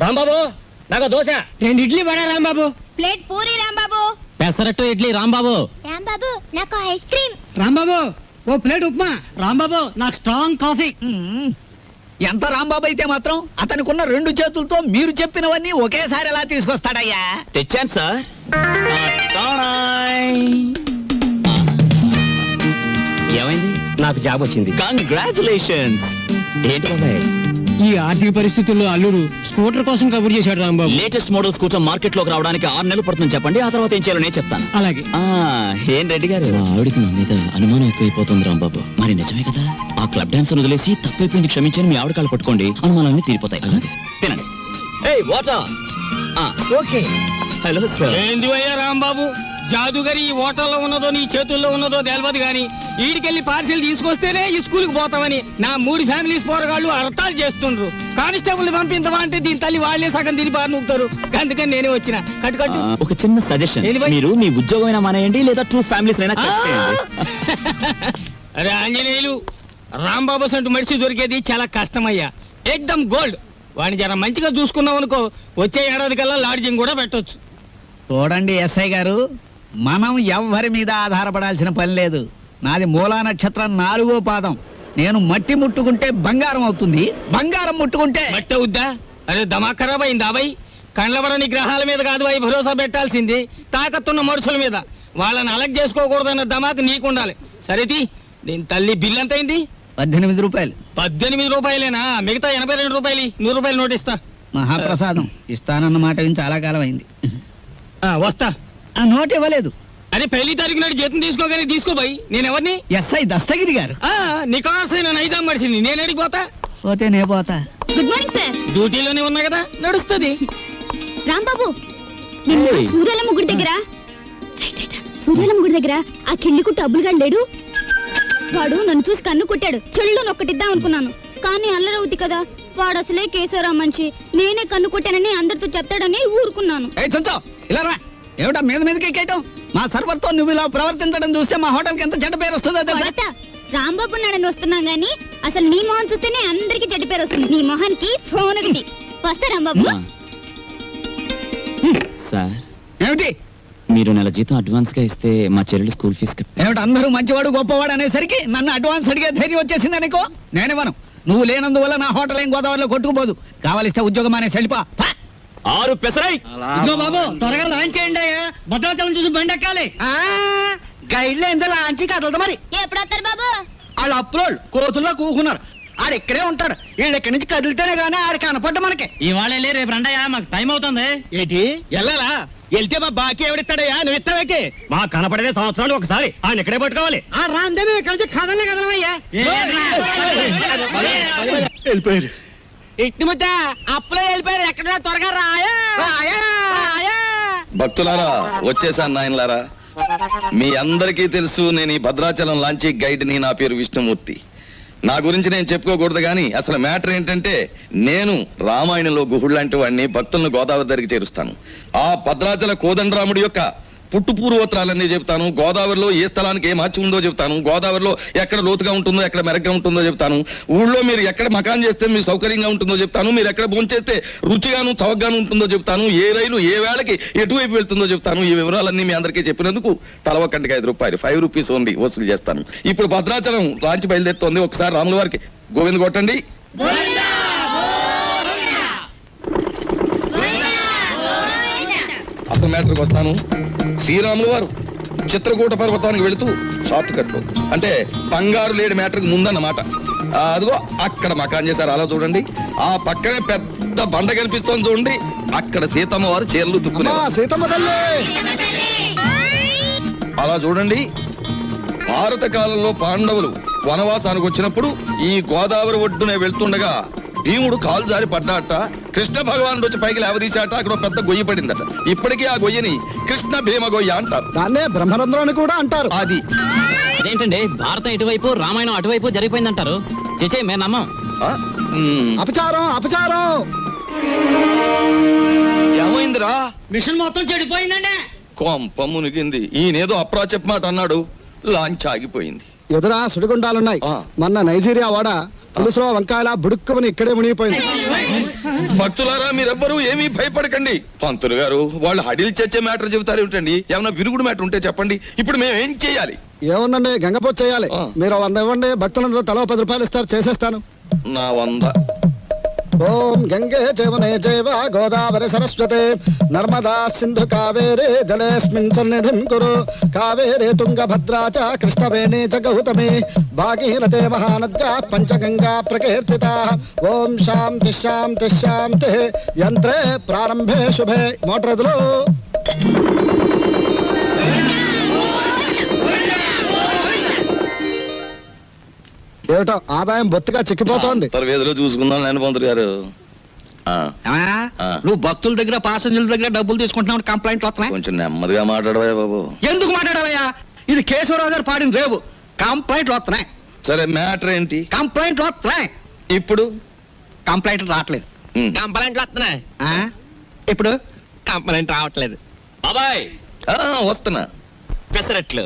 రాంబాబు నాకు దోశ. 2 ఇడ్లీ పడా రాంబాబు. ప్లేట్ పూరి రాంబాబు. పెసరట్టు ఇడ్లీ రాంబాబు. రాంబాబు నాకు ice cream. Rambabu ఓ plate upma. Rambabu నాకు స్ట్రాంగ్ కాఫీ. ఎంత రాంబాబు అయితే మాత్రం అతనికున్న 2 చేతులతో మీరు చెప్పినవన్నీ ఒకేసారి ఎలా తీసుకొస్తాడయ్యా? తెచ్చాను సార్. ఏమైంది? నాకు జాబ్ వచ్చింది. కంగ్రాచులేషన్స్. ఏంటి బాబాయ్? ఈ ఆర్థిక పరిస్థితుల్లో అల్లుడు స్కూటర్ కోసం కబుర్ చేశాడు Rambabu. Latest model scooter market లోకి రావడానికి 6 నెలలు పడుతుంది చెప్పండి, ఆ తర్వాత ఏం చేయాలో నేను చెప్తాను. అలాగే. ఏం రెడ్డి గారు, ఆవిడికి నా మీద అనుమానం ఎక్కువైపోతుంది రాంబాబు. మరి నిజమే కదా, ఆ క్లబ్ డాన్స్ వదిలేసి తప్పైపోయింది క్షమించని మీ ఆవిడ కాళ్ళు పట్టుకోండి, అనుమానాన్ని తీరిపోతాయి. తినండి. ఏయ్ వాటర్. ఓకే. Hello sir. ఏంది అయ్యా రాంబాబు, జాదుగరి ఈ హోటల్లో ఉన్నదో నీ చేతుల్లో ఉన్నదో తెలియదు గాని ఈడికెళ్ళి పార్సిల్ తీసుకొస్తేనే ఈ స్కూల్కి పోతామని నా 3 ఫ్యామిలీస్ పోరగాళ్ళు అర్థాలు చేస్తుండ్రు. కానిస్టేబుల్ పంపించవా అంటే దీని తల్లి వాళ్లే సగం తిని బారి నూపుతారు. అందుకని నేనే వచ్చిన. కట్టు ఒక చిన్న సజెషన్, మీరు మీ ఉద్యోగమైనా మానేయండి లేదా 2 ఫ్యామిలీస్ అయినా కట్ చేయండి. అరే ఆంజనేయులు, రాంబాబు సంటూ మనిషి దొరికేది చాలా కష్టమయ్యా. ఏకదమ్ గోల్డ్. వాడిని జర మంచిగా చూసుకున్నాం అనుకో, వచ్చే ఏడాది కల్లా లాడ్జింగ్ కూడా పెట్టొచ్చు. చూడండి ఎస్ఐ గారు, మనం ఎవ్వరి మీద ఆధారపడాల్సిన పని లేదు. నాది మూలా నక్షత్రం 4వ పాదం. నేను మట్టి ముట్టుకుంటే బంగారం అవుతుంది, బంగారం ముట్టుకుంటే మట్టి అవుద్దా? అరే దమా ఖరాబ్ అయింది అబ్బాయి. కండ్లబడని గ్రహాల మీద కాదు అవి భరోసా పెట్టాల్సింది, తాకత్తున్న మనుషుల మీద. వాళ్ళని అలగ్ చేసుకోకూడదన్న దమాకు నీకుండాలి. సరేది, దీని తల్లి బిల్ ఎంత అయింది? 18 రూపాయలు. 18 రూపాయలేనా? మిగతా 82 రూపాయలు. 100 రూపాయలు నోటిస్తా. మహాప్రసాదం ఇస్తానన్న మాట విని చాలా కాలం అయింది. వస్తా. ఆ నోట్ ఇవ్వలేదు. అరే 1 తారీఖు నాడు జీతం తీసుకోగానే తీసుకోబాయి. నేనెవరిని? ఎస్ఐ దస్తగిరి గారు. నికాసైన నైజాం మనిషిని. నేను అడిగిపోతా. పోతే నే పోతా. Good morning sir. డ్యూటీలోనే ఉన్నా కదా, నడుస్తుంది. రాంబాబు, నిన్న సూర్యాల ముగ్గుడి దగ్గర ఆ కిళ్ళి కుట్టు అబ్బులుగా లేడు. వాడు నన్ను చూసి కన్ను కొట్టాడు. చెల్లు నొక్కటిద్దాం అనుకున్నాను, కానీ అల్లరవుద్ది కదా. వాడు అసలే కేశవరావు మనిషి. నేనే కన్ను కొట్టానని అందరితో చెప్తాడని ఊరుకున్నాను. ఇలా రా. ఏమిటా మీద మీదకి ఎక్కేయటం? మా సర్వర్ తో నువ్వు ఇలా ప్రవర్తించడం చూస్తే మా హోటల్ కి ఎంత చెడ్డ పేరు వస్తుందో తెలుసా? రాంబాబు నాడని వస్తున్నాం గానీ అసలు నీ మొహం చూస్తేనే అందరికి చెడ్డ పేరు వస్తుంది. నీ మొహానికి ఫోన్ ఒకటి. వస్తా రాంబాబు. సార్, ఏమిటి? మీరు నెల జీతం అడ్వాన్స్ గా ఇస్తే మా చెల్లెలు స్కూల్ ఫీజు ఏమిటి అందరూ మంచివాడు గొప్పవాడు అనేసరికి నన్ను అడ్వాన్స్ అడిగే ధైర్యం వచ్చేసింది అనుకో. నేనేమను, నువ్వు లేనందువల్ల నా హోటల్ ఏం గోదావరిలో కొట్టుకుపోదు. కావాలిస్తే ఉద్యోగం అనే సెలిపా. 6 పెసరై. బాబు త్వరగా లాంచ్ చేయండి. భద్రాచలం చూసి బండి ఎక్కాలి. గైడ్లో ఎంత లాంచి కదలదు మరి. ఎప్పుడు వస్తారు బాబు? వాళ్ళు అప్రోల్ కోతుల్లో కూకున్నారు. ఆడు ఇక్కడే ఉంటాడు. వీళ్ళు ఇక్కడి నుంచి కదిలితేనే గానీ ఆడు కనపడ్డ మనకి. ఇవాళ వెళ్ళి రేపు రండయ్యా, మాకు టైం అవుతుంది. ఏంటి వెళ్ళాలా? వెళ్తే మా బాకీ ఎవడిస్తాడయ్యా? నువ్వు ఇస్తావేకి? మా కనపడేదే సంవత్సరాలు ఒకసారి. ఆయన ఇక్కడే పట్టుకోవాలి. రాందే మేము ఇక్కడ నుంచి కదలే కదలమయ్యా. వెళ్ళిపోయారు. ఇట్టి ముద్ద అప్పులో వెళ్ళిపోయారు. ఎక్కడ త్వరగా రాయా. భక్తులారా, వచ్చేసాను నాయనలారా. మీ అందరికీ తెలుసు, నేను ఈ భద్రాచలం లాంచీ గైడ్ని. నా పేరు విష్ణుమూర్తి. నా గురించి నేను చెప్పుకోకూడదు కానీ అసలు మ్యాటర్ ఏంటంటే, నేను రామాయణంలో గుహుడు లాంటి వాడిని. భక్తులను గోదావరి దగ్గరికి చేరుస్తాను. ఆ భద్రాచల కోదండరాముడి యొక్క పుట్టు పూర్వోత్తరాలన్నీ చెప్తాను. గోదావరిలో ఏ స్థలానికి ఏ మార్చి ఉందో చెప్తాను. గోదావరిలో ఎక్కడ లోతుగా ఉంటుందో, ఎక్కడ మెరగ్గా ఉంటుందో చెప్తాను. ఊళ్ళో మీరు ఎక్కడ మకాన్ చేస్తే మీకు సౌకర్యంగా ఉంటుందో చెప్తాను. మీరు ఎక్కడ భోంచేస్తే రుచిగాను చౌకగాను ఉంటుందో చెప్తాను. ఏ రైలు ఏ వేళకి ఎటువైపు వెళ్తుందో చెప్తాను. ఈ వివరాలన్నీ మీ అందరికీ చెప్పినందుకు తల ఒక్కటికి 5 రూపాయలు, 5 రూపీస్ ఓన్లీ వసూలు చేస్తాను. ఇప్పుడు భద్రాచలం లాంచి బయలుదేరుతోంది. ఒకసారి రాముల వారికి గోవింద కొట్టండి. అసలు మ్యాటర్కి వస్తాను. శ్రీరాములు వారు చిత్రకూట పర్వతానికి వెళుతూ షార్ట్ కట్ లో, అంటే బంగారు లేడి మ్యాటర్కి ముందన్నమాట. అదిగో అక్కడ మకాన్ చేశారు. అలా చూడండి. ఆ పక్కనే పెద్ద బండ కనిపిస్తోంది చూడండి. అక్కడ సీతమ్మ వారు చీరలు తుక్కునే. అలా చూడండి. భారత కాలంలో పాండవులు వనవాసానికి వచ్చినప్పుడు ఈ గోదావరి ఒడ్డునే వెళ్తుండగా భీముడు కాలు జారి పడ్డాట. కృష్ణ భగవానుడు వచ్చి పైకి లేవదీశాట. అక్కడ పెద్ద గొయ్యి పడిందట. ఇప్పటికీ ఆ గొయ్యని కృష్ణ భీమ గొయ్య అంటారు. దాన్నే బ్రహ్మరంధ్రం అని కూడా అంటారు. అది అదేంటండి, భారతం ఇటువైపు రామాయణం అటువైపు జరిగిపోయిందంటారు. చేచే మేము నమ్మం. అపచారం అపచారం. ఏమైందిరా? మిషన్ మొత్తం చెడిపోయిందండి. కొంప మునిగింది. ఈయనేదో అప్రా చెప్ప మాట అన్నాడు. లాంచ్ ఆగిపోయింది. ఎదురా సుడిగుండాలున్నాయి. ఆ. మొన్న నైజీరియా వాడ పులుసులో వంకాయలా బుడుక్కుమని ఇక్కడే మునిగిపోయింది. భక్తులారా మీరెవ్వరూ ఏమీ భయపడకండి. పంతులు గారు వాళ్ళు హడిల్ చచ్చే మ్యాటర్ చెబుతారు ఏమిటండి? ఏమైనా విరుగుడు మ్యాటర్ ఉంటే చెప్పండి. ఇప్పుడు మేము ఏం చేయాలి? ఏముందండి, గంగపోతు చేయాలి. ఆ. మీరు 100 ఇవ్వండి, భక్తులందరూ తలో 10 రూపాయలు ఇస్తారు, చేసేస్తాను. నా 100. ఓం గంగే జవనే జైవ గోదావరి సరస్వతే నర్మదా సింధు కావేరే జలేస్మిన్ సన్నిధిం కురు కావేరే తుంగభద్రా చ కృష్ణవేణి చ గౌతమి భాగీరథే మహానద్యా పంచగంగా ప్రకీర్తితా. ఓం శాంతి శాంతి శాంతి. యంత్రే ప్రారంభే శుభే. మోటార్ ఎదులు. ఏమిటో ఆదాయం బొత్తిగా చిక్కిపోతోంది. వేదిలో చూసుకుందాం లేని పంతులు గారు. ఆ, ఆ. నువ్వు భక్తుల దగ్గర పాసెంజర్ల దగ్గర డబ్బులు తీసుకుంటున్నావు, కంప్లైంట్లు వస్తున్నాయి. కొంచెం నెమ్మదిగా మాట్లాడవా బాబు. ఎందుకు మాట్లాడాలయ్యా? ఇది కేశవరావు గారు పాడిన రేవు. కంప్లైంట్లు వస్తున్నాయి, సరే మ్యాటర్ ఏంటి కంప్లైంట్లు వస్తున్నాయి. ఇప్పుడు? కంప్లైంట్లు రావట్లేదు. ఉమ్. కంప్లైంట్లు వస్తున్నాయి. ఆ? ఇప్పుడు కంప్లైంట్ రావట్లేదు. బాబాయ్ ఆ, వస్తున్నా. పెసరట్లు.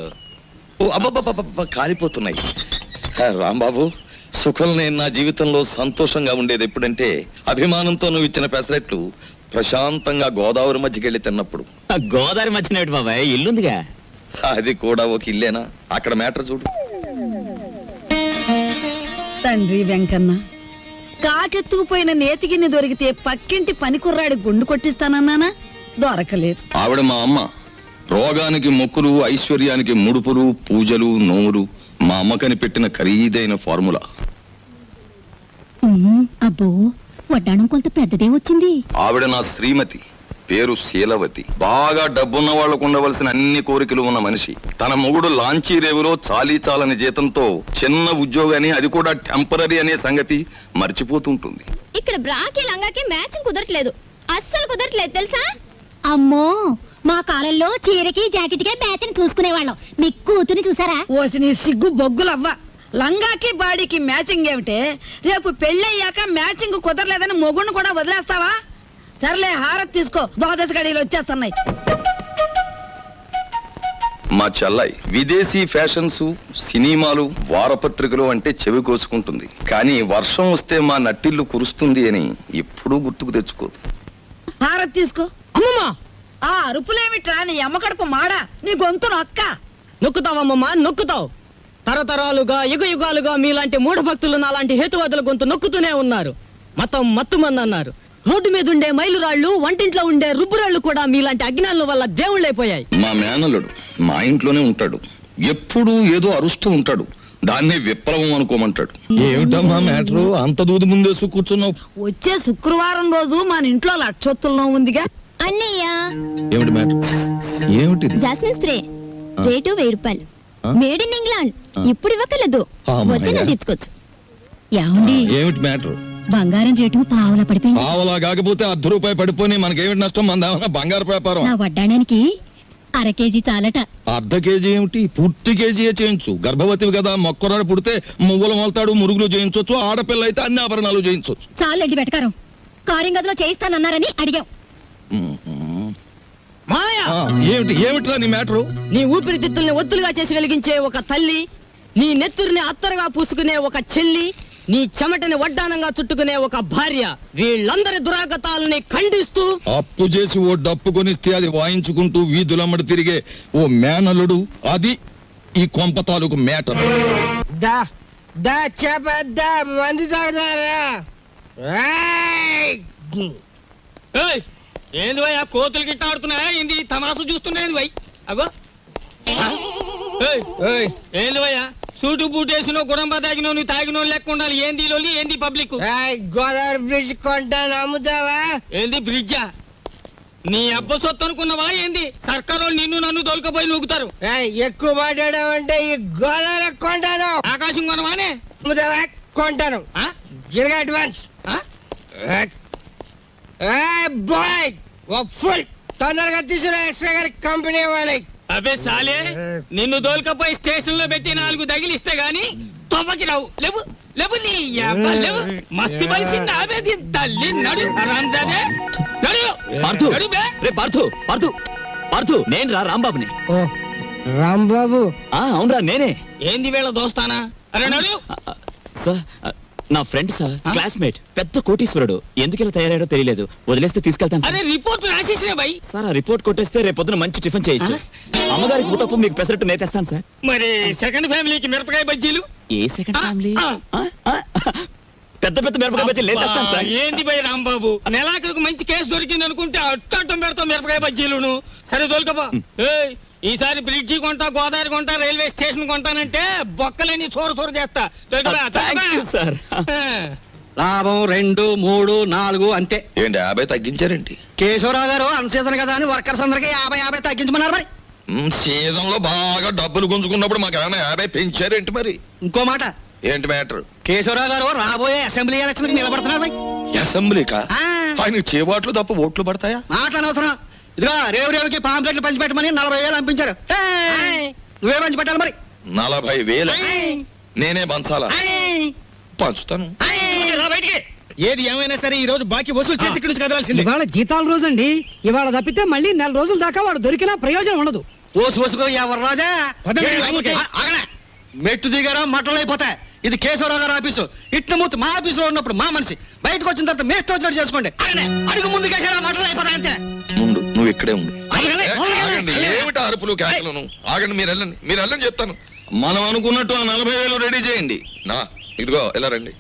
ఓ అబ్బబ్బబ్బబ్బ, కాలిపోతున్నాయి. రాంబాబు, సుఖం నేను నా జీవితంలో సంతోషంగా ఉండేది ఎప్పుడంటే అభిమానంతో నువ్వు ఇచ్చిన పెసరట్లు ప్రశాంతంగా గోదావరి మధ్యకెళ్ళి తిన్నప్పుడు. ఆ గోదావరి మధ్యనేటి బాబాయ్, ఇల్లుందిగా. అది కూడా ఒక ఇల్లేనా? అక్కడ మ్యాటర్ చూడు. తండ్రి వెంకన్న, కాకెత్తుకుపోయిన నేతిగిన్ని దొరికితే పక్కింటి పనికుర్రాడి గుండు కొట్టిస్తానన్నానా? దొరకలేదు. ఆవిడ మా అమ్మ. రోగానికి మొక్కులు, ఐశ్వర్యానికి ముడుపులు, పూజలు, నోములు మా అమ్మ కనిపెట్టిన ఖరీదైన ఫార్ములా. అబ్బో, వడ్డాణం కొంత పెద్దదే వచ్చింది. ఆవిడ నా శ్రీమతి, పేరు శీలవతి. బాగా డబ్బున్న వాళ్లకు ఉండవలసిన అన్ని కోరికలు ఉన్న మనిషి. తన మొగుడు లాంచీ రేవులో చాలీ చాలని జీతంతో చిన్న ఉద్యోగాన్ని, అది కూడా టెంపరరీ అనే సంగతి మర్చిపోతుంటుంది. ఇక్కడ బ్రాకి లంగాకి మ్యాచింగ్ కుదరట్లేదు, అస్సలు కుదరట్లేదు తెలుసా? అమ్మో, మా కాలంలో చీరకి జాకెట్కే మ్యాచింగ్ చూసుకునేవాళ్ళం. మీ కూతుని చూసారా? ఓసి నీ సిగ్గు బొగ్గులవ్వ. లంగాకి బాడీకి మ్యాచింగ్ ఏమిటే? రేపు పెళ్ళయ్యాక మ్యాచింగ్ కుదరలేదని మొగుణ్ణి కూడా వదిలేస్తావా? సర్లే, హారతి తీసుకో, ద్వాదశ గడియలు వచ్చేస్తున్నాయి. మా చెల్లాయి విదేశీ ఫ్యాషన్స్, సినిమాలు, వారపత్రికలు అంటే చెవి కోసుకుంటుంది. కానీ వర్షం వస్తే మా నట్టిల్లు కురుస్తుంది అని ఎప్పుడూ గుర్తుకు తెచ్చుకోదు. హారతి తీసుకో. అమ్మమ్మా, ఆ అరుపులేమిట్రా? నీ అమ్మ కడుపు మాడా, నీ గొంతు నొక్క. నొక్కుతావమ్మమ్మా, నొక్కుతావు. తరతరాలుగా యుగాలుగా మీలాంటి మూఢ భక్తులు నాలాంటి హేతువాదుల గొంతు నొక్కుతూనే ఉన్నారు. మతం మత్తుమంది అన్నారు. రోడ్డు మీద ఉండే మైలురాళ్లు, వంటింట్లో ఉండే రుబ్బురాళ్లు కూడా మీలాంటి అజ్ఞానుల వల్ల దేవుళ్ళైపోయాయి. మా మేనల్లుడు మా ఇంట్లోనే ఉంటాడు. ఎప్పుడూ ఏదో అరుస్తూ ఉంటాడు. దాన్నే విప్లవం అనుకోమంటాడు. ఏమిటమ్మా మ్యాటరు? అంత దూది ముందేసు కూర్చున్నావు. వచ్చే శుక్రవారం రోజు మన ఇంట్లో లక్షొత్తుల్లో ఉందిగా. అన్నయ్య, ఏమిటి మ్యాటర్? ఏమిటిది? జాస్మిన్ స్ప్రే రేటు 1000 రూపాయలు. Made in England. ఇప్పుడు ఇవ్వకలేదు, అమ్మయ్య. వచ్చి తీర్చుకోవచ్చు. ఏమండి, ఏమిటి మ్యాటర్? బంగారం రేటు పావలా పడిపోయింది. పావలా కాకపోతే ₹10 పడిపోయి మనకేమిటి నష్టం? మన బంగారు వ్యాపారం. నా వడ్డాణానికి 1/2 కేజీ చాలట. ½ కేజీ ఏమిటి? పూర్తి కేజీయే చేయించు. గర్భవతివి కదా, మొక్కరాడు పుడితే మువ్వలు మొలతాడు, మురుగులు చేయించవచ్చు. ఆడపిల్ల అయితే అన్ని ఆభరణాలు చేయించవచ్చు. చాలండి వెటకారం. కారింగదిలో చేయిస్తానన్నారని అడిగాం. మాయా, ఏమిట్రా నీ మ్యాటరు? నీ ఊపిరితిత్తుల్ని ఒత్తులుగా చేసి వెలిగించే ఒక తల్లి, నీ నెత్తురిని అత్తరుగా పూసుకునే ఒక చెల్లి, నీ చెమటని వడ్డానంగా చుట్టుకునే ఒక భార్య, వీళ్ళందరి దురాగతాలని ఖండిస్తూ అప్పు చేసి ఓ డప్పు కొనిస్తే అది వాయించుకుంటూ వీధులమ్మడి తిరిగే ఓ మేనల్లుడు, అది ఈ కొంప తాలూకు మ్యాటర్. మందు తాగుతారా? ఏంది భయ్, ఆ కోతులు గిట్ట ఆడుతున్నాయా? ఏంది తమాసు చూస్తున్నాయి భయ్? అగో ఏంది భయ్యా, సూటు బూటేసినో గుడంబ తాగినో నువ్వు తాగినో లెక్క ఉండాలి. ఏంది లోలి, ఏంది పబ్లిక్? గోదావరి బ్రిడ్జ్ కొంటాను, అమ్ముతావా? ఏంది బ్రిడ్జా? నీ అబ్బ సొత్తు అనుకున్నావా ఏంది? సర్కారు నిన్ను నన్ను దొలకపోయి నూగుతారు. ఎక్కువ మాట్లాడావంటే ఈ గోదావరి కొంటాను. ఆకాశం కొనవానే? అమ్ముతావా? కొంటాను. జిరగా అడ్వాన్స్. బాయ్, ఫుల్ తొందరగా తీసుకురా, ఎక్స్ట్రా గారి కంపెనీ వాళ్ళకి. అబే సాలే, నిన్ను దోల్కపోయి స్టేషన్ లో పెట్టి 4 తగిలిస్తే గాని తొవ్వకి రావు. లేవు లేవు, నీ అబ్బ లేవు. మస్తి బలిసింది ఆమె తల్లి. నడు రాంజానే, నడు పార్థు, నడు బే. రే పార్థు, పార్థు, పార్థు, నేను రా రాంబాబుని. రాంబాబు అవునరా నేనే ఏంది వీళ్ళ దోస్తానా? అరే నడు. సార్ నా ఫ్రెండ్ సార్ క్లాస్మేట్ పెద్ద కోటీశ్వరుడు ఎందుకు ఇలా తయారయ్యాడో తెలియలేదు వదిలేస్తే తీసుకెళ్తాను అరే సార్. రిపోర్ట్ రాసేసినా బై. సార్ ఆ రిపోర్ట్ కొట్టేస్తే రేపు పొద్దున మంచి టిఫిన్ చేయొచ్చు అమ్మగారికి ఊతప్పు మీకు పెసరట్టు నేతేస్తాను సార్. మరి సెకండ్ ఫ్యామిలీకి మిరపకాయ బజ్జీలు. ఏ సెకండ్ ఫ్యామిలీ ఆ. పెద్ద పెద్ద మిరపకాయ బజ్జీలు లేతేస్తాను సార్. ఏంది బై రాంబాబు, నెలాఖరికి మంచి కేసు దొరికింది అనుకుంటే అట్టం పెడతాం మిరపకాయ బజ్జీలును. సరే దొరకబా. ఏయ్ ఈసారి బ్రిడ్జి కొంటా, గోదావరి కొంటా, రైల్వే స్టేషన్ కొంటానంటే బొక్కలేని చోరు చేస్తా. దొరకబా, Thank you, sir. లాభం 2, 3, 4 అంతే. ఏంటి 50 తగ్గించారేంటి? కేశవరావు గారు అన్ సీజన్ కదా అని వర్కర్స్ అందరికి 50 తగ్గించమన్నారు మరి. సీజన్ లో బాగా డబ్బులు గుంజుకున్నప్పుడు మాకు ఏమైనా 50 పెంచారేంటి మరి? ఇంకో మాట, ఏంటి మ్యాటర్? కేశవరావు గారు రాబోయే అసెంబ్లీ ఎలక్షన్ నిలబడుతున్నారు మరి. అసెంబ్లీకా? ఆ. ఆయనకి చేబాట్లు తప్ప ఓట్లు పడతాయా? మాట్లాడనవసరం. ఇదిగో రేవుకి పాంప్లెట్లు పంచిపెట్టమని 40,000 పంపించారు. ఏయ్, నువ్వే పంచి పెట్టాలి మరి. 40,000 ఏయ్, నేనే పంచాలా? ఏయ్, పంచుతాను. ఏయ్. రా బయటికి. ఏది ఏమైనా సరే ఈ రోజు బాకీ వసూలు చేసి ఇక్కడి నుంచి కదలాల్సింది. ఇవాళ జీతాల రోజు అండి. ఇవాళ తప్పితే మళ్ళీ 4 రోజుల దాకా వాడు దొరికినా ప్రయోజనం ఉండదు. ఓసు ఓసుకో ఎవరు రాజా. పదండి, రాముకి. ఆగనే. మెట్టు దిగారా మట్టలు అయిపోతాయి. ఇది కేశవరావు గారు ఆఫీసు. ఇట్నమూర్తి మా ఆఫీసులో ఉన్నప్పుడు మా మనిషి, బయటకు వచ్చిన తర్వాత మేస్తో వచ్చినట్టు చేసుకోండి. ఆగనే. అడుగు ముందు కేసారా మట్టలు అయిపోతాయి అంతే. ముందు నువ్వు ఇక్కడే ఉండు. ఆగండి, ఆగండి. ఆగండి, ఏమిటి అరుపులు కేకలను? ఆగండి, మీరు వెళ్ళండి చెప్తాను. మనం అనుకున్నట్టు ఆ 40,000 రెడీ చేయండి. నా ఇదిగో ఇలా రండి.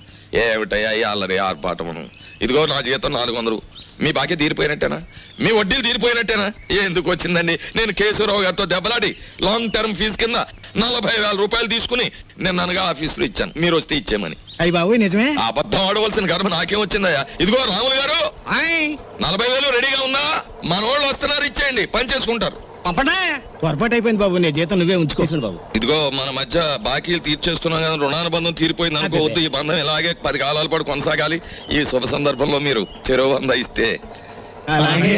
ఏమిటయ్యా ఈ అల్లరి ఆర్పాటమును? ఇదిగో నా జీతం 400. మీ బాకీ తీరిపోయినట్టేనా? మీ వడ్డీలు తీరిపోయినట్టేనా? ఎందుకు వచ్చిందండి? నేను కేశవరావు గారితో దెబ్బలాడి లాంగ్ టర్మ్ ఫీజు కింద 40,000 రూపాయలు తీసుకుని నేను అనగా ఆఫీసులో ఇచ్చాను. మీరు వస్తే ఇచ్చేమని. అయ్యి బాబు నిజమే. ఆ అబద్ధం ఆడవలసిన కర్మ నాకేం వచ్చిందయ్యా? ఇదిగో రాములు గారు, ఆయ్, 40,000 రెడీగా ఉందా? మన వాళ్ళు వస్తున్నారు, ఇచ్చేయండి, పని చేసుకుంటారు. పంపండి. పొరపాటు అయిపోయింది బాబు, నీ జీతం నువ్వే ఉంచుకో. బాబు ఇదిగో మన మధ్య బాకీలు తీర్చేస్తున్నాం కదా, రుణానుబంధం తీరిపోయింది అనుకోవద్దు. ఈ బంధం ఇలాగే 10 కాలాల పాటు కొనసాగాలి. ఈ శుభ సందర్భంలో మీరు చెరువు 100 ఇస్తే. అలాగే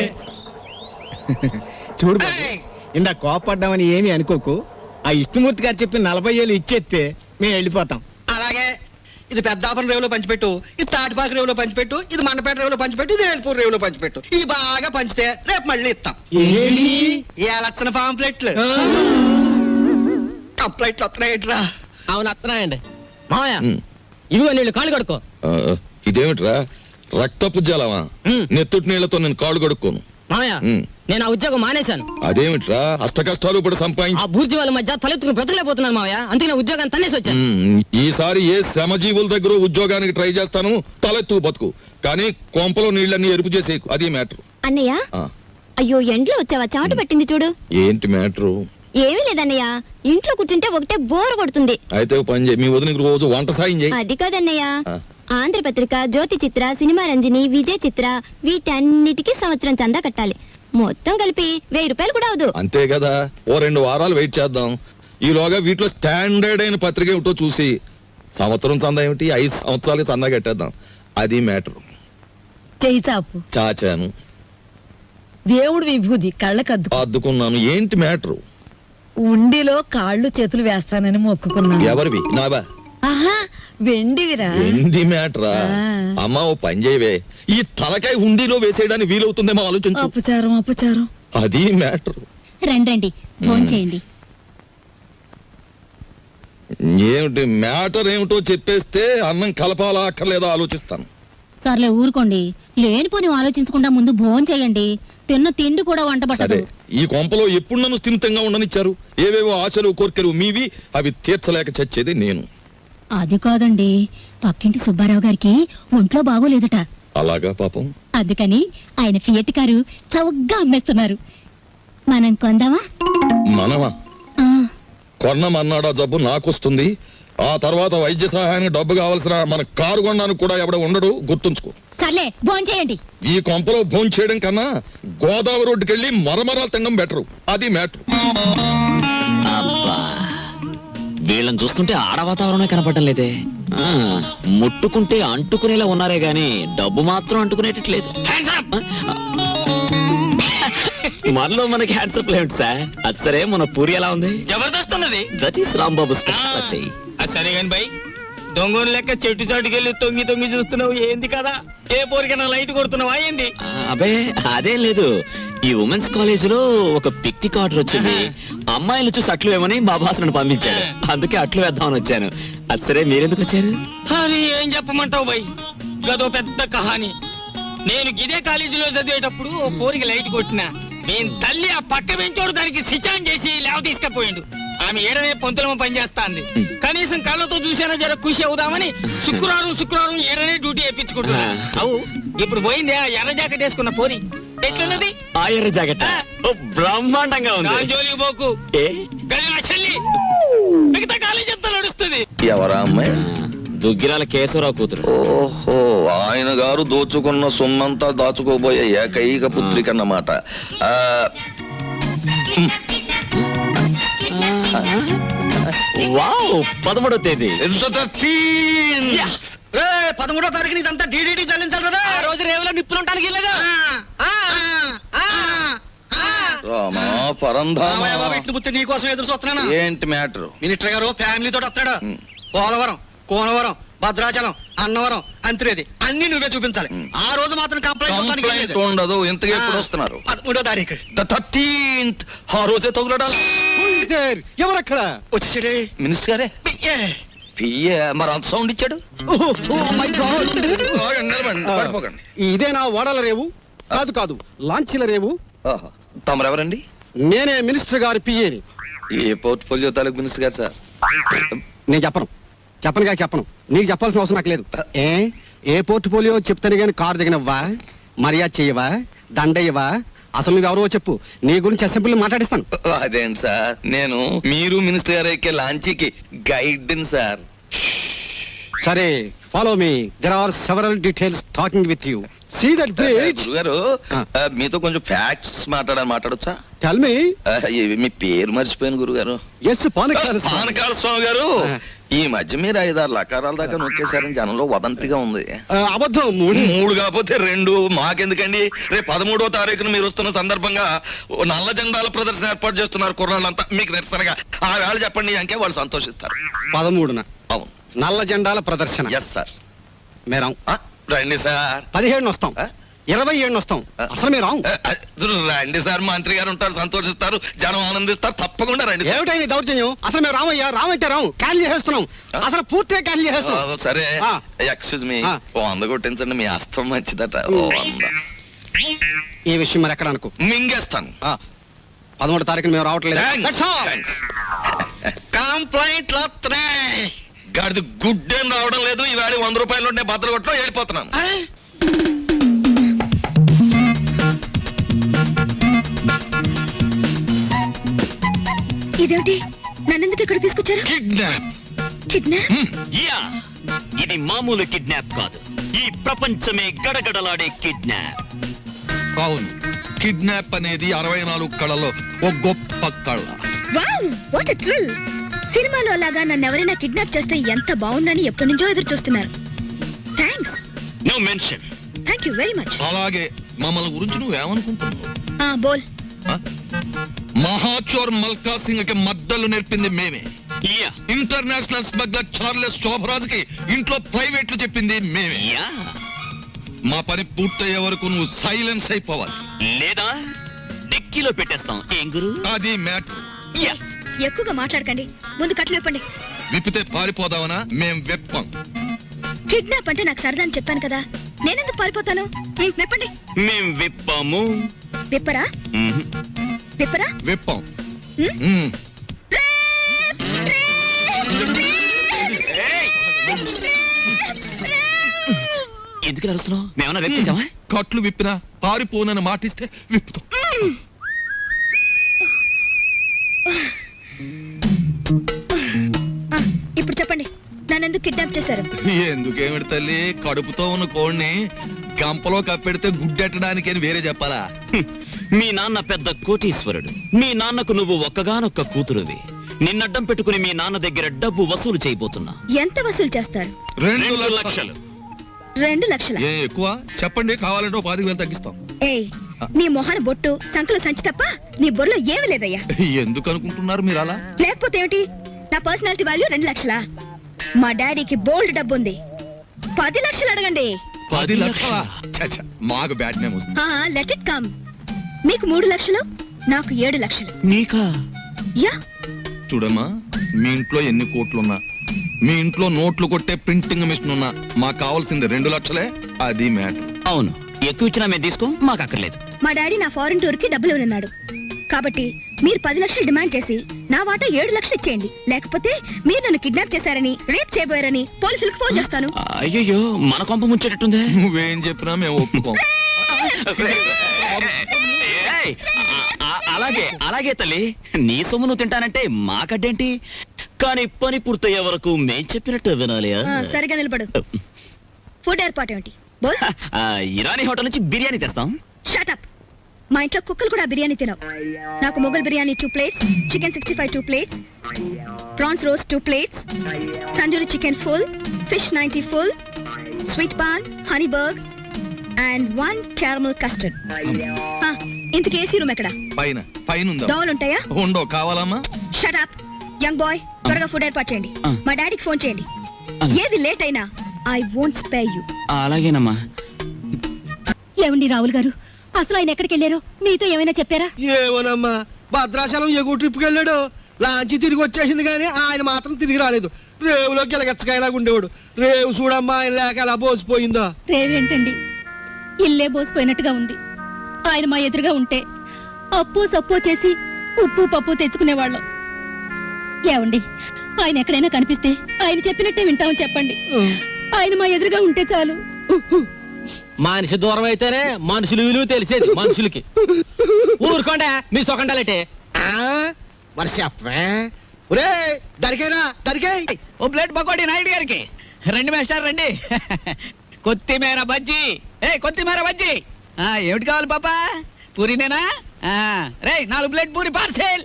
చూడు బాబు, ఏయ్. ఇందా కోపడ్డామని ఏమీ అనుకోకు. ఆ ఇష్టమూర్తి గారు చెప్పి 40,000 ఇచ్చేస్తే మేము వెళ్ళిపోతాం. అలాగే. ఇది పెద్దాపురం రేవులో పంచిపెట్టు, ఇది తాటిపాక రేవులో పంచిపెట్టు, ఇది మండపేట రేవులో పంచిపెట్టు, ఇది ఏల్పూర్ రేవులో పంచిపెట్టు. ఈ బాగా పంచితే రేపు మళ్ళీ ఇస్తాం. ఈ లక్షణ పాంప్లెట్లు కంప్లైంట్లు వస్తున్నాయిట్రా. అవును వస్తున్నాయండి. మావయ్య ఉమ్. ఇదిగో నీళ్ళు కాళ్ళు కడుక్కో. ఇదేమిట్రా రక్తపు జలమా? నెత్తుటి నీళ్లతో నేను కాళ్ళు కడుక్కోను. మావయ్య ఉమ్. నేను ఆ ఉద్యోగం మానేశాను. అదేమిట్రా అష్ట కష్టాలు ఇప్పుడు సంపాదించి. ఆ బూర్జీ వాళ్ళ మధ్య తలెత్తుకుని బ్రతకలేకపోతున్నాను మావయ్య. అందుకే నా ఉద్యోగాన్ని తన్నేసి వచ్చాను. ఈసారి ఏ శ్రమజీవుల దగ్గర ఉద్యోగానికి ట్రై చేస్తాను. తలెత్తు బతుకు, కానీ కొంపలో నీళ్ళన్నీ ఎరుపు చేసేకు. అది మ్యాటర్. అన్నయ్య అయ్యో ఎండ్లో వచ్చావా? చెమట పట్టింది చూడు. ఏంటి మ్యాటరు? ఏమీ లేదన్నయ్య, ఇంట్లో కూర్చుంటే ఒకటే బోర్ కొడుతుంది. అయితే ఓ పని చేయి, మీ వదినకి రోజు వంట సాయం చేయి. అది కాదన్నయ్య, ఆ. ఆంధ్రపత్రిక, జ్యోతి చిత్ర, సినిమా రంజని, విజయ్ చిత్ర వీటన్నిటికీ సంవత్సరం చందా కట్టాలి. మొత్తం కలిపి 1000 రూపాయలు కూడా అవదు. అంతే కదా, ఓ 2 వారాలు వెయిట్ చేద్దాం. ఈలోగా వీటిలో స్టాండర్డ్ అయిన పత్రిక ఏమిటో చూసి సంవత్సరం చందా ఏమిటి 5 సంవత్సరాలకి చందా కట్టేద్దాం. అది మ్యాటర్. చెయ్యి చాపు. చాచాను, దేవుడు విభూది కళ్ళకద్దు. అద్దుకున్నాను. ఏంటి మ్యాటర్? ఉండిలో కాళ్ళు చేతులు వేస్తానని మొక్కుకున్నాను. ఎవరివి? నావా? ఆహా, వెండివిరా. ఏంటి మ్యాటరా? ఆ. అమ్మా ఓ పని చేయవే, ఈ తలకాయ హుండీలో వేసేయడానికి వీలవుతుందేమో ఆలోచించు. అపచారం అపచారం. అది మ్యాటర్. రండి భోంచేయండి. ఏమిటి మ్యాటర్ ఏమిటో చెప్పేస్తే అన్నం కలపాలా అక్కర్లేదా ఆలోచిస్తాను. సర్లే ఊరుకోండి, లేనిపోని ఆలోచించకుండా ముందు భోంచేయండి. తిన్న తిండి కూడా వంట సరే, పట్టదు. ఈ కొంపలో ఎప్పుడు నన్ను స్థిమితంగా ఉండనిచ్చారు? ఏవేవో ఆశలు కోర్కెలు మీవి, అవి తీర్చలేక చచ్చేది నేను. అది కాదండి, పక్కింటి సుబ్బారావు గారికి ఒంట్లో బాగోలేదట. అలాగా పాపం. అందుకని ఆయన ఫియట్ కారు చౌకగా అమ్మేస్తున్నారు. మనం కొందామా? మనమా? ఆ, కొన్నమన్నాడా జబ్బు నాకొస్తుంది. ఆ తర్వాత వైద్య సహాయానికి డబ్బు కావాల్సిన మన కారు కొనడానికి కూడా ఎవడ ఉండడు, గుర్తుంచుకో. సర్లే భోంచేయండి. ఈ కొంపలో భోంచేయడం చేయడం కన్నా గోదావరి రోడ్డుకి వెళ్ళి మరమరాలు తినడం బెటరు. అది మ్యాటర్. అబ్బా, వీళ్ళని చూస్తుంటే ఆడ వాతావరణమే కనపడటం లేదే. ముట్టుకుంటే అంటుకునేలా ఉన్నారే గాని డబ్బు మాత్రం అంటుకునేటట్లేదు. మనలో మనకి హ్యాండ్సప్ లేదు సార్. అది సరే, మన పూరి ఎలా ఉంది? జబర్దస్త్ ఉన్నది. That is Rambabu speciality. సరే కాని బై, దొంగలు లెక్క చెట్టు చాటుకెళ్ళి తొంగి తొంగి చూస్తున్నావు ఏంది కదా? ఏ పోరికైనా లైట్ కొడుతున్నావా ఏంది? అబే అదేం లేదు, ఈ ఉమెన్స్ కాలేజ్ లో ఒక పిక్నిక్ ఆర్డర్ వచ్చింది. అమ్మాయిలు చూసి అట్లు వేమని మా బాస్ నన్ను పంపించాడు, అందుకే అట్లు వేద్దామని వచ్చాను. అది సరే, మీరెందుకు వచ్చారు? అని ఏం చెప్పమంటావు బై? గదో పెద్ద కహాని. నేను ఇదే కాలేజీలో చదివేటప్పుడు ఓ పోరికి లైట్ కొట్టినా. నేను తల్లి ఆ పక్క పెంచోడు దానికి సిచాన్ చేసి లేవ తీసుకపోయిండు. ఆమె ఏడనే పొంతులమ పనిచేస్తాంది. కనీసం కళ్ళతో చూసేనా జర ఖుషి అవుదామని శుక్రవారం ఏడనే డ్యూటీ వేయించుకుంటున్నా. అవు ఇప్పుడు పోయింది ఆ ఎర్ర జాకెట్ వేసుకున్న పోరి. ఎట్లున్నది ఆ ఎర్ర జాకెట్ బ్రహ్మాండంగా ఉంది. జోలికి పోకు, ఏ? గది నా చెల్లి. మిగతా కాలేజీ అంతా నడుస్తుంది. ఎవరా అమ్మాయి? దుగ్గిరాల కేశవరావు కూతురు. ఓహో, ఆయన గారు దోచుకున్న సొమ్మంతా దాచుకోబోయే ఏకైక పుత్రిక అన్నమాట. వావ్, 13వ తేదీ. 13వ తారీఖు ఇదంతా డీడీటీ చెల్లించాలి. ఆ రోజు రేవులో నిప్పులు ఉంటానికి వెళ్ళగా రామా పరంధామా, ఇట్లు బుత్తి నీకోసం ఎదురు చూస్తున్నానా? ఏంటి మ్యాటర్? మినిస్టర్ గారు ఫ్యామిలీ తోటి వస్తాడు. పోలవరం, కోనవరం, భద్రాచలం, అన్నవరం, అంత్రేది అన్ని నువ్వే చూపించాలి. ఆ రోజు మాత్రం కంప్లైంట్ ఉండదు. ఇంతగా ఎప్పుడు వస్తున్నారు? 13వ తారీఖు. 13th. ఆ రోజే తగులడాలి. ఎవరక్కడ? వచ్చేసాడే మినిస్టర్ గారే. పియ్యే మరి అంత సౌండ్ ఇచ్చాడు. నిలబడండి, పడిపోకండి. ఇదేనా వాడాల రేవు? కాదు కాదు, లాంచీల రేవు. ఆహా. తమరెవరండి? నేనే మినిస్టర్ గారి పిఏని. ఏ పోర్ట్ఫోలియో తాలూకు మినిస్టర్ గారు సార్? నేను చెప్పను చెప్పను. నీకు చెప్పాల్సిన అవసరం నాకు లేదు. ఏ పోర్ట్ఫోలియో చెప్తాను గాని కారు దిగనవ్వా, మర్యాద చెయ్యవా, దండయ్యవా? అసలు నువ్వెవరో చెప్పు, నీ గురించి అసెంబ్లీలో మాట్లాడిస్తాను. అదేంటి సార్, నేను మీరు మినిస్టర్ గారు ఎక్కే లాంచీకి గైడ్ సార్. సరే, follow me. There are several details talking with you. See that bridge. గురుగారు, మీతో కొంచెం ఫ్యాక్ట్స్ మాట్లాడొచ్చా? Tell me. మీ పేరు మర్చిపోయాను గురుగారు. ఎస్, పానకాల స్వామి గారు. ఈ మధ్య మీరు 5-6 లకారాల దాకా నొక్కేశారని జనంలో వదంతిగా ఉంది. అబద్ధం. 3 కాకపోతే 2. మాకెందుకండి? రేపు 13వ తారీఖున మీరు వస్తున్న సందర్భంగా నల్ల జెండాల ప్రదర్శన ఏర్పాటు చేస్తున్నారు కుర్రాళ్ళంతా. మీకు నిరసనగా ఆ వేళ చెప్పండి అంకే వాళ్ళు సంతోషిస్తారు. 13న అవును, నల్ల జెండాల ప్రదర్శన. Yes sir. మేరాం. రండి సార్. 17 వస్తాం, 27 వస్తాం. అసలు మీరు రండి సార్, మంత్రి గారు ఉంటారు, సంతోషిస్తారు, జనం ఆనందిస్తారు. తప్పకుండా రండి. ఏమిటైనా దౌర్జన్యం? అసలు మేము రామయ్యా, రామంటే రాము, క్యాన్సిల్ చేసేస్తున్నాం. అసలు పూర్తిగా క్యాన్సిల్ చేసేస్తున్నాం. సరే, ఎక్స్క్యూజ్ మీ, 100 కొట్టించండి, మీ అస్తం మంచిదట. 100. ఈ విషయం మరి ఎక్కడ అనుకో, మింగేస్తాను. 13వ తారీఖున మేము రావట్లేదు. కంప్లైంట్ గాడిది గుడ్డేం రావడం లేదు. ఈవేళ 100 రూపాయలు ఉంటే బద్దలు కొట్టడం వెళ్ళిపోతున్నాను. ఇదేమిటి? నన్నెందుకు ఇక్కడ తీసుకొచ్చారు? కిడ్నాప్. కిడ్నాప్? యా, ఇది మామూలు కిడ్నాప్ కాదు, ఈ ప్రపంచమే గడగడలాడే కిడ్నాప్. అవును, కిడ్నాప్ అనేది 64 కళలో ఒక గొప్ప కళ. Wow, what a thrill! సినిమాలో లాగా నన్ను ఎవరైనా కిడ్నాప్ చేస్తే ఎంత బాగుందని ఎప్పటి నుంచో ఎదురు చూస్తున్నారు. Thanks. No mention. Thank you very much. అలాగే మమ్మల్ని గురించి నువ్వేమనుకుంటున్నావు? బోల్. మహాచోర్ మల్కా సింగ్ కి మద్దలు నేర్పింది మేమే. Yeah, international smuggler Charles Shobharaj కి ఇంట్లో ప్రైవేట్లు చెప్పింది మేమే. యా, మా పని పూర్తయ్యే వరకు నువ్వు సైలెన్స్ అయిపోవాలి, లేదా డిక్కీలో పెట్టేస్తాం. ఏం గురు? అది మ్యాటర్. యా, ఎక్కువగా మాట్లాడకండి, ముందు కట్లు విప్పండి. విప్పితే పారిపోదావనా? మేం వెప్పం. కిడ్నాప్ అంటే నాకు సరదా అని చెప్పాను కదా, నేనెందుకు పారిపోతాను? విప్పండి. మేం విప్పాము. విప్పరా? విప్పరా? వెప్పం. ఎందుకు అరుస్తున్నావు? మేమన్నా వెప్పేసామా? కట్లు విప్పినా పారిపోనని మాటిస్తే విప్పుతాం. ఇప్పుడు చెప్పండి, నన్నెందుకు కిడ్నాప్ చేశారు? ఎందుకేమిటి తల్లి, కడుపుతో ఉన్న కోడిని గంపలో కప్పెడితే గుడ్డెట్టడానికి అని వేరే చెప్పాలా? మీ నాన్న పెద్ద కోటీశ్వరుడు, మీ నాన్నకు నువ్వు ఒక్కగానొక్క కూతురువి. నిన్నడ్డం పెట్టుకుని మీ నాన్న దగ్గర డబ్బు వసూలు చేయబోతున్నా. ఎంత వసూలు చేస్తారు? 2 లక్షలు. 2 లక్షల? ఏ ఎక్కువ చెప్పండి, కావాలంటే 10,000 తగ్గిస్తాం. ఏయ్, నీ మొహన బొట్టు, సంకల సంచి తప్ప నీ బొర్రలో ఏమీ లేదయ్యా. ఎందుకు అనుకుంటున్నారు మీరు అలా? లేకపోతే ఏమిటి? నా పర్సనాలిటీ వాల్యూ 2 లక్షలా? మా డాడీకి బోల్డ్ డబ్బు ఉంది. 10 లక్షలు అడగండి. 10 లక్షలా? ఛ, మాకు బ్యాట్ నేమ్ వస్తుంది. Let it come. మీకు 3 లక్షలు, నాకు 7 లక్షలు. నీకా? యా. చూడమ్మా, మీ ఇంట్లో ఎన్ని కోట్లున్నా, మీ ఇంట్లో నోట్లు కొట్టే ప్రింటింగ్ మిషన్ ఉన్నా, మాకు కావాల్సింది 2 లక్షలే. అది మ్యాటర్. అవును, ఎక్కువ ఇచ్చినా మేము తీసుకో, మాకు అక్కర్లేదు. మా డాడీ నా ఫారెన్ టూర్ కి డబ్బులు ఉన్నాడు కాబట్టి మీరు 10 లక్షలు డిమాండ్ చేసి నా వాటా 7 లక్షలు ఇచ్చేయండి. లేకపోతే మీరు నన్ను కిడ్నాప్ చేశారని, రేప్ చేయబోయారని పోలీసులకు ఫోన్ చేస్తాను. అయ్యయ్యో, మన కొంప ముంచేటట్టుందే. నువ్వేం చెప్పినా మేము ఒప్పుకోం. ఏయ్, అలాగే అలాగే తల్లి, నీ సొమ్ము నువ్వు తింటానంటే మాకడ్డేంటి? కానీ పని పూర్తయ్యే వరకు మేం చెప్పినట్టు వినాలి. సరిగా నిలబడు. ఫుడ్ ఏర్పాటు ఏంటి? బోల్. ఇరానీ హోటల్ నుంచి బిర్యానీ తెస్తాం. Shut up. మా ఇంట్లో కుక్కలు కూడా బిర్యానీ తినవు. నాకు Mughal biryani 2 plates, chicken 65 2 plates, prawns roast 2 plates, tandoori chicken full, fish 90 full, sweet paan, honey బర్గ్ అండ్ 1 క్యారమల్ కస్టర్డ్. ఇంతకీ ఏసీ రూమ్ ఎక్కడ? పైన పైన ఉందా? దోవలు ఉంటాయా? ఉండో, కావాలమ్మా? Shut up. యంగ్ బాయ్, త్వరగా ఫుడ్ ఏర్పాటు చేయండి. మా డాడీకి ఫోన్ చేయండి. ఏది లేట్ అయినా ఐ వోంట్ స్పేర్ యు. అలాగేనమ్మా. ఏమండి రావుల్ గారు, అసలు ఆయన ఎక్కడికి వెళ్ళారో మీతో ఏమైనా చెప్పారా? ఏమోనమ్మా, భద్రాచలం ఎగువ ట్రిప్కి వెళ్ళాడు. లాంచి తిరిగి వచ్చేసింది కానీ ఆయన మాత్రం తిరిగి రాలేదు. రేవులో గిలగచ్చకాయలాగా ఉండేవాడు. రేవు చూడమ్మా, ఆయన లేక ఎలా బోసిపోయిందో. రేవేంటండి, ఇల్లే బోసిపోయినట్టుగా ఉంది. ఆయన మా ఎదురుగా ఉంటే అప్పు సప్పు చేసి ఉప్పు పప్పు తెచ్చుకునేవాళ్ళం. ఏమండి, ఆయన ఎక్కడైనా కనిపిస్తే ఆయన చెప్పినట్టే వింటామని చెప్పండి. ఆయన మా ఎదురుగా ఉంటే చాలు. మనిషి దూరం అయితేనే మనుషులు విలువ తెలిసేది మనుషులకి. ఊరుకోండా మీ సొకండాలంటే. మరి చెప్పే. ఒరే దరికేనా, దరికే. ఓ ప్లేట్ పకోడీ నాయుడు గారికి. రండి మేస్టర్ రండి. కొత్తిమీర బజ్జీ. కొత్తిమీర బజ్జీ. ఏమిటి కావాలి పాపా? పూరినేనా? రే 4 ప్లేట్ పూరి పార్సెల్.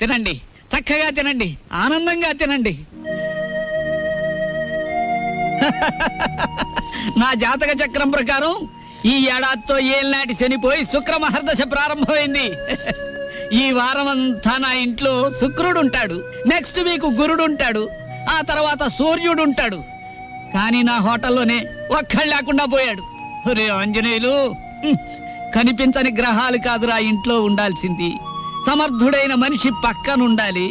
తినండి, చక్కగా తినండి, ఆనందంగా తినండి. నా జాతక చక్రం ప్రకారం ఈ ఏడాదితో ఏళ్ళనాటి శనిపోయి శుక్ర మహర్దశ ప్రారంభమైంది. ఈ వారం అంతా నా ఇంట్లో శుక్రుడు ఉంటాడు, నెక్స్ట్ వీక్ గురుడు ఉంటాడు, ఆ తర్వాత సూర్యుడు ఉంటాడు. కానీ నా హోటల్లోనే ఒక్కళ్ళు లేకుండా పోయాడు. ఒరే ఆంజనేయులు, కనిపించని గ్రహాలు కాదురా ఇంట్లో ఉండాల్సింది. సమర్థుడైన మనిషి పక్కనుండాలి.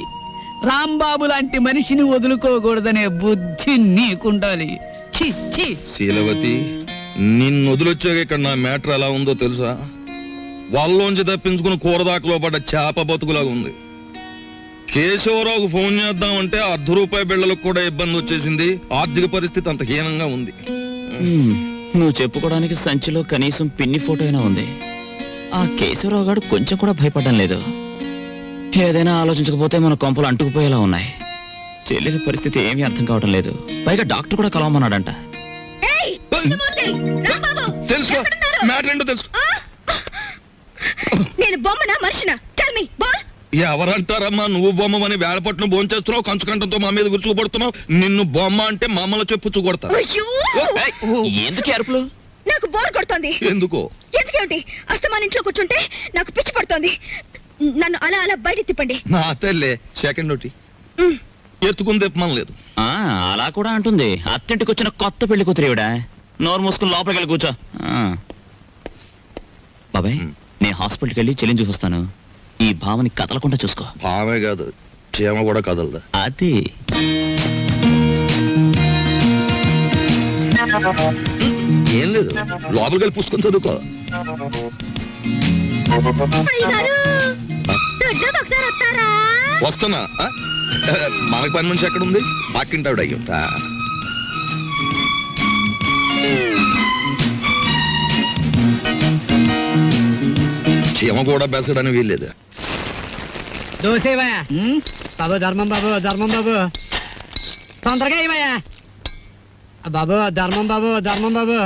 రాంబాబు లాంటి మనిషిని వదులుకోకూడదనే బుద్ధి నీకుండాలి. ఛీ ఛీ. శీలవతి, నిన్ను వదిలొచ్చాక ఇక్కడ నా మ్యాటర్ ఎలా ఉందో తెలుసా? వాళ్ళలోంచి తప్పించుకుని కూరదాకలో పడ్డ చేప బతుకులాగా ఉంది. కేశవరావుకు ఫోన్ చేద్దామంటే ₹1 బిళ్ళలకు కూడా ఇబ్బంది వచ్చేసింది. ఆర్థిక పరిస్థితి అంత హీనంగా ఉంది. నువ్వు చెప్పుకోవడానికి సంచిలో కనీసం పిన్ని ఫోటో అయినా ఉంది. ఆ కేశవరావు గారు కొంచెం కూడా భయపడడం లేదు. ఏదైనా ఆలోచించకపోతే మన కొంపలు అంటుకుపోయేలా ఉన్నాయి. చెల్లెలి పరిస్థితి ఏమీ అర్థం కావడం లేదు. పైగా డాక్టర్ కూడా కలవమన్నాడంట. తెలుసుకో, మ్యాటర్ ఏంటో తెలుసుకో. నేను బొమ్మనా మనిషినా? Tell me. బాల్. ఎవరంటారమ్మా నువ్వు బొమ్మని? వేళపట్నం భోంచేస్తున్నావు, కంచుకంటంతో మా మీద విరుచుకుపడుతున్నావు. నిన్ను బొమ్మ అంటే మమ్మల్ని చెప్పు కొడతా. ఎందుకు అరుపులు? నాకు బోర్ కొడుతోంది. ఎందుకో? ఎందుకేమిటి? అస్తమాన్ ఇంట్లో కూర్చుంటే నాకు పిచ్చి పడుతోంది. నన్ను అలా అలా బయట తిప్పండి. నా తల్లే సెకండ్ ఒకటి ఎత్తుకుని తిప్పమని లేదు. అలా కూడా అంటుంది. అత్తింటికి వచ్చిన కొత్త పెళ్లి కూతురేవిడా. నోరు మూసుకుని లోపలికి వెళ్ళి కూర్చో. బాబాయ్, నేను హాస్పిటల్కి వెళ్ళి చెల్లిని చూసొస్తాను. ఈ భావని కదలకుండా చూసుకో. భావే కాదు, చీమ కూడా కదలదా. అది ఏం లేదు, లోపలికి వెళ్ళి పుస్తకం చదువుకో. వస్తున్నా. మనకు పని మనిషి ఎక్కడ ఉంది? పక్కింటావిడ అయ్యుంటా. చీమ కూడా బెసడని వీల్లేదు. దోసేవయ్యా బాబు, ధర్మం బాబు, ధర్మం బాబు, తొందరగా ఇవయ్యా బాబు, ధర్మం బాబు, ధర్మం బాబు,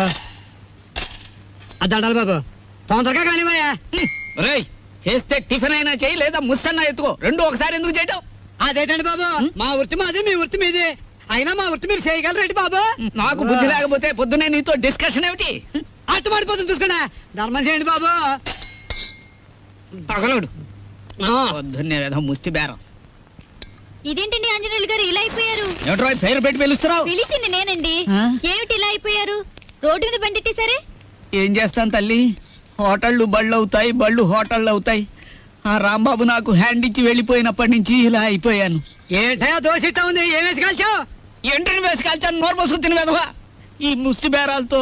దండాలి బాబు, తొందరగా కానివయ్యా. రేయ్, చేస్తే టిఫిన్ అయినా చేయి, లేదా ముస్తన్నా ఎత్తుకో. రెండు ఒకసారి ఎందుకు చేయటం? అదేంటండి బాబు, మా వృత్తి మాది, మీ వృత్తి మీది. అయినా మా వృత్తి మీరు చేయగలరండి బాబు. నాకు బుద్ధి లేకపోతే పొద్దునే నీతో డిస్కషన్ ఏమిటి? అట్టు పడిపోతుంది చూసుకోండి. ధర్మం చేయండి బాబు. తగలడు పొద్దున్నే ఏదో ముష్టి బేరం. ఇదేంటండి ఆంజనేయులు గారు ఇలా అయిపోయారు? ఏమిట్రా పేరు పెట్టి పిలుస్తున్నావు? పిలిచింది నేనండి. ఆ? ఏమిటి ఇలా అయిపోయారు? రోడ్డు మీద బండెట్టేశారే? ఏం చేస్తాను తల్లి, హోటళ్ళు బళ్ళు అవుతాయి, బళ్ళు హోటళ్ళు అవుతాయి. ఆ రాంబాబు నాకు హ్యాండ్ ఇచ్చి వెళ్ళిపోయినప్పటి నుంచి ఇలా అయిపోయాను. ఏంటయ్యా దోశ ఇట్టా ఉంది, ఏం వేసి కాల్చావు? ఎంట్రీని వేసి కాల్చాను, నోరు పోసుకుని తిని వెదవా. ఈ ముష్టి బేరాలతో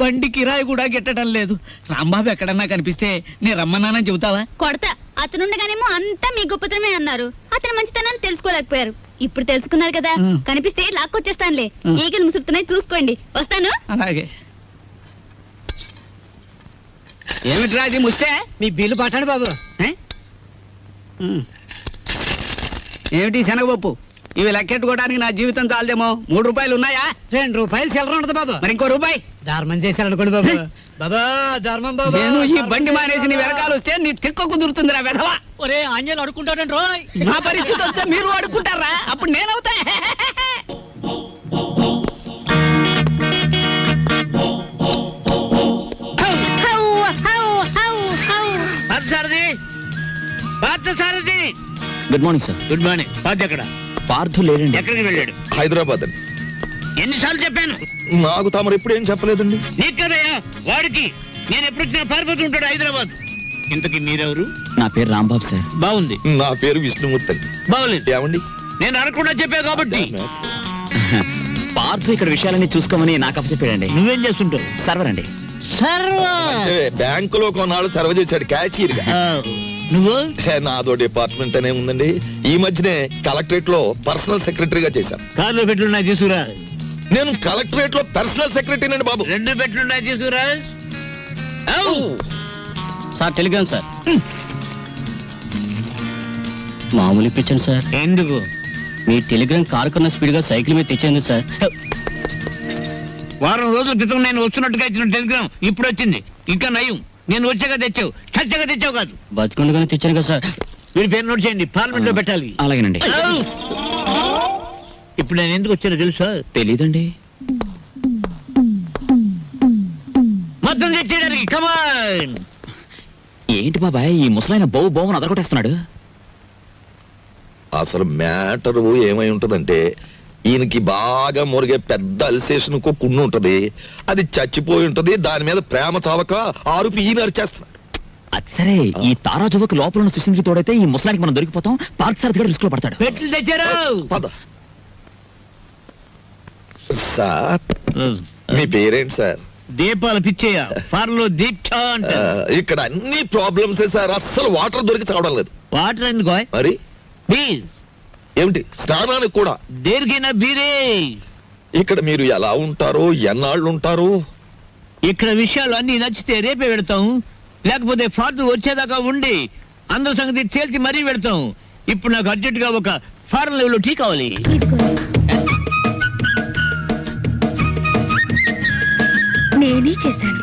బండి కిరాయి కూడా గిట్టడం లేదు. రాంబాబు ఎక్కడన్నా కనిపిస్తే నేను రమ్మన్నానని చెబుతావా? కొడతా. అతనుండగానేమో అంతా మీ గొప్పతనమే అన్నారు. అతను మంచితనాన్ని తెలుసుకోలేకపోయారు. ఇప్పుడు తెలుసుకున్నారు కదా, ఉం. కనిపిస్తే లాక్కొచ్చేస్తానులే. ఉం. ఈగలు ముసురుతున్నాయి, చూసుకోండి. వస్తాను. అలాగే. ఏమిటి రాజీ ముస్తే? మీ బిల్లు పట్టండి బాబు. ఏ? ఏమిటి శనగపప్పు? ఇవి లెక్కెట్టుకోవడానికి నా జీవితం చాలదేమో. 3 రూపాయలు ఉన్నాయా? 2 రూపాయలు చిల్లర ఉండదు బాబు. మరి ఇంకో రూపాయి. ధర్మం చేశారనుకోండి బాబు. బాబా ధర్మం బాబు. నేను ఈ బండి మానేసి నీ వెనకాల వస్తే నీ తిక్క కుదురుతుందిరా వెధవా. ఒరే ఆంజలు అడుక్కుంటాడండి రోయ్. నా పరిస్థితి వస్తే మీరు అడుక్కుంటారా? అప్పుడు నేనవుతా. Good morning sir. Good morning. Party ఎక్కడ? పార్థు లేడండి. ఎక్కడికి వెళ్ళాడు? హైదరాబాద్ అండి. ఎన్నిసార్లు చెప్పాను నాకు తమరు ఎప్పుడు ఏం చెప్పలేదండి. నీకు కదయ్యా వాడికి. నేను ఎప్పుడు వచ్చినా పారిపోతుంటాడు హైదరాబాద్. ఇంతకీ మీరెవరు? నా పేరు రాంబాబు సార్. బాగుంది. నా పేరు విష్ణుమూర్తి అండి. బాగులేదు. ఏమండి? నేను అనకుండా చెప్పా కాబట్టి. పార్థు ఇక్కడ విషయాలన్నీ చూసుకోమని నాకు అప్పచెప్పాడండి. నువ్వేం చేస్తుంటావు? సర్వర్ అండి. అంటే బ్యాంకులో కొన్నాళ్ళు సర్వ చేశాడు క్యాషియర్ గా. నువ్వు? నాదో డిపార్ట్మెంట్ అనే ఉందండి. ఈ మధ్యనే కలెక్టరేట్ లో పర్సనల్ సెక్రటరీగా చేశాను. కార్లో పెట్లున్నాయి తీసుకురా. నేను కలెక్టరేట్ లో పర్సనల్ సెక్రటరీ అండి బాబు. 2 పెట్లున్నాయి తీసుకురా. Sir Telegram sir. మామూలు ఇప్పించండి సార్. ఎందుకు? మీ టెలిగ్రామ్ కారు కన్నా స్పీడ్ గా సైకిల్ మీద తెచ్చేయండి సార్. వారం రోజుల క్రితం నేను వస్తున్నట్టుగా ఇచ్చిన టెలిగ్రామ్ ఇప్పుడు వచ్చింది. ఇంకా నయం, నేను వచ్చాక తెచ్చావు, చచ్చాక తెచ్చావు కాదు. బతికుండగానే తెచ్చాను కదా సార్. మీరు పేరు నోట్ చేయండి, పార్లమెంట్ లో పెట్టాలి. అలాగేనండి. ఇప్పుడు నేను ఎందుకు వచ్చానో తెలుసా? తెలీదండి. మొత్తం తెచ్చేయడానికి. కమాన్. ఏంటి బాబాయ్ ఈ ముసలైన బౌ బౌని అదరగొట్టేస్తున్నాడు? అసలు మ్యాటర్ ఏమై ఉంటదంటే, ఈయనకి బాగా మురిగే పెద్ద అల్సేషన్ కున్ను ఉంటది. అది చచ్చిపోయి ఉంటది. దాని మీద ప్రేమ చావక ఆరుపి ఈయన అరిచేస్తున్నాడు. అది సరే, ఈ తారాజువకు లోపల ఉన్న సుశీల్కి తోడైతే ఈ ముసలానికి మనం దొరికిపోతాం. పార్థ సార్ దగ్గర రిస్క్ లో పడతాడు. పెట్లు తెచ్చారు. పద. సార్ మీ పేరేంటి సార్? దీపాలు పిచ్చేయ. ఫార్లో దీక్ష అంట. ఇక్కడ అన్ని ప్రాబ్లమ్స్ సార్. అస్సలు వాటర్ దొరికి చావడం లేదు. వాటర్ ఎందుకో? మరి ప్లీజ్. ఏమిటి స్నానానికి కూడా? దేనికైనా బీరే. ఇక్కడ మీరు ఎలా ఉంటారు, ఎన్నాళ్ళు ఉంటారు? ఇక్కడ విషయాలు అన్ని నచ్చితే రేపే పెడతాం, లేకపోతే ఫాదర్ వచ్చేదాకా ఉండి అందరి సంగతి తేల్చి మరీ పెడతాం. ఇప్పుడు నాకు అర్జెంట్ గా ఒక ఫారెన్ లెవెల్ టీ కావాలి. నేనే చేశాను,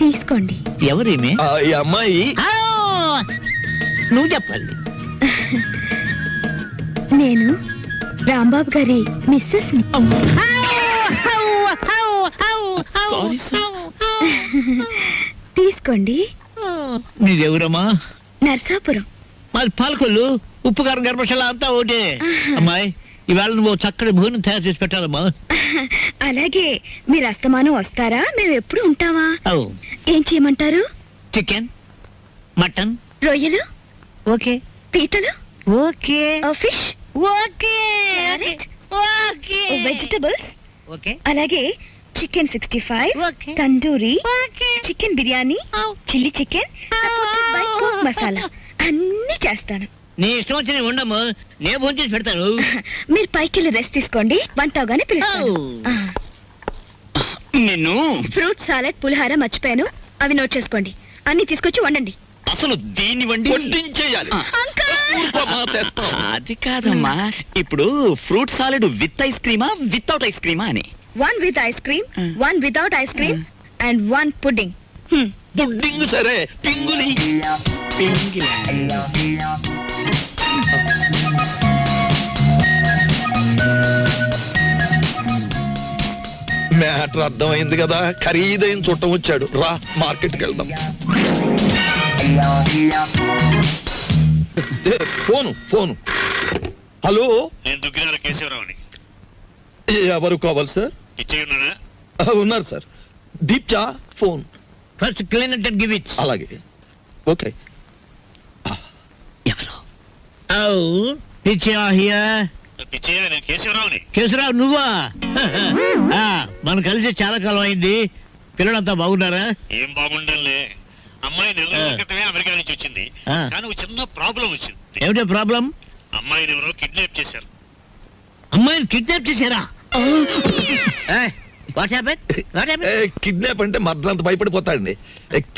తీసుకోండి. ఎవరేమే? ఈ అమ్మాయి నువ్వు చెప్పాలి. నేను రాంబాబు గారి మిస్సెస్. Sorry sir. తీసుకోండి. నీదెవరమ్మా? నర్సాపురం. మాది పాలకొల్లు. ఉప్పు కారం గర్భశాల అంతా ఒకటే. అమ్మాయి ఇవాళ నువ్వు చక్కటి భోజనం తయారు చేసి పెట్టాలమ్మా. అలాగే. మీరు అస్తమానం వస్తారా? మేము ఎప్పుడు ఉంటావా? అవు. ఏం చేయమంటారు? Chicken, mutton. రొయ్యలు ఓకే. పీతలు okay. Fish okay. Okay. Vegetables okay. అలాగే chicken 65, Okay. Tandoori, Okay. Chicken biryani, chilli chicken, supported by Coke masala అన్ని చేస్తాను. నీ ఇష్టం వచ్చి ఉండము, నేను ఫోన్ చేసి పెడతాను. మీరు పైకి వెళ్ళి రెస్ట్ తీసుకోండి, వంట అవగానే పిలుస్తాను. నిన్ను ఫ్రూట్ సాలెడ్, పులిహార మర్చిపోయాను, అవి నోట్ చేసుకోండి. అన్ని తీసుకొచ్చి వండండి. అసలు దీన్ని వండి వడ్డించేయాలి. అది కాదమ్మా. ఇప్పుడు ఫ్రూట్ సాలెడ్ విత్ ఐస్ క్రీమా వితౌట్ ఐస్ క్రీమా అని? 1 with ice cream, 1 without ice cream, and 1 pudding. Pudding సరే, పింగులి. మ్యాటర్ అర్థమైంది కదా. ఖరీదైన చుట్టం వచ్చాడు. రా మార్కెట్కి వెళ్దాం. ఫోను. హలో, నేను దుగ్గినార కేశవరావుని. ఎవరు కావాలి సార్ ఇచ్చేయున్నాడా? ఉన్నారు సార్. దీప్చా phone. First clean it and give it. అలాగే ఓకే. ఎవరు? పిచ్చా హియర్. పిచ్చయ్య, నేను కేశవరావుని. కేశవరావు నువ్వా? మనం కలిసి చాలా కాలం అయింది. పిల్లలంతా బాగున్నారా? ఏం బాగుండంలే. అమ్మాయి నెల రోజుల క్రితమే అమెరికా నుంచి వచ్చింది. ఆ. కానీ ఒక చిన్న ప్రాబ్లం వచ్చింది. ఏమిటో ప్రాబ్లం? అమ్మాయిని ఎవరో కిడ్నాప్ చేశారు. అమ్మాయిని కిడ్నాప్ చేశారా? What happen? What happen? Kidnap అంటే మర్దలంత భయపడిపోతాడండి.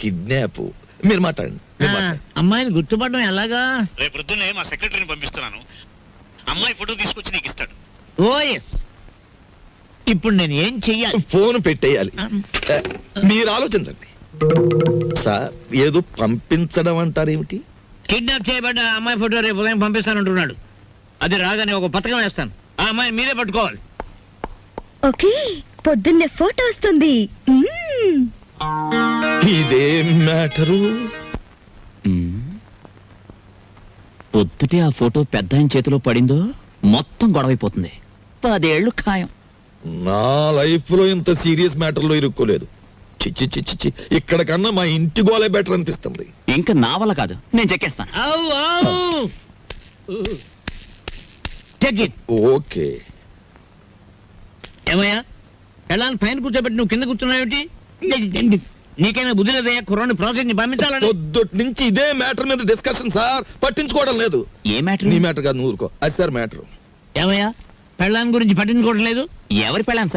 కిడ్నాప్ మీరు మాట్లాడండి, మీరు మాట్లాడండి. అమ్మాయిని గుర్తుపడడం ఎలాగా? రేపు పొద్దున్నే మా సెక్రటరీని పంపిస్తున్నాను. అమ్మాయి ఫోటో తీసుకొచ్చి నీకు ఇస్తాడు. ఓ ఎస్. ఇప్పుడు నేను ఏం చెయ్యాలి? ఫోన్ పెట్టేయాలి. మీరు ఆలోచించండి సార్. ఏదో పంపించడం అంటారేమిటి? కిడ్నాప్ చేయబడ్డ అమ్మాయి ఫోటో రేపు ఉదయం పంపిస్తానంటున్నాడు. అది రాగానే ఒక పథకం వేస్తాను. ఆ అమ్మాయి మీరే పట్టుకోవాలి. ఓకే, పొద్దున్నే ఫోటో వస్తుంది. ఇదేం మ్యాటరు? పొద్దుటే ఆ ఫోటో పెద్ద ఆయన చేతిలో పడిందో మొత్తం గొడవైపోతుంది. 10 ఏళ్ళు ఖాయం. నా లైఫ్ లో ఇంత సీరియస్ మ్యాటర్ లో ఇరుక్కోలేదు. చిచ్చి చిచ్చి చి, ఇక్కడ కన్నా మా ఇంటి గోలే బెటర్ అనిపిస్తుంది. ఇంకా నా వల్ల కాదు, నేను చెక్కేస్తాను. Take it. ఓకే. ఏమయ్యా, ఎలా పైన కూర్చోబెట్టి నువ్వు కింద కూర్చున్నావేంటి? నీకైనా బుద్ధి లేదయ్యా, కుర్రాన్ని ప్రాసెస్ ని పంపించాలని. పొద్దుటి నుంచి ఇదే మ్యాటర్ మీద డిస్కషన్ సార్. పట్టించుకోవడం లేదు. ఏ మ్యాటర్? నీ మ్యాటర్ కాదు, నువ్వు ఊరుకో. అది సార్ మ్యాటర్. ఏమయ్యా, పెళ్ళాం గురించి పట్టించుకోవడం లేదు? ఎవరి పెళ్ళాను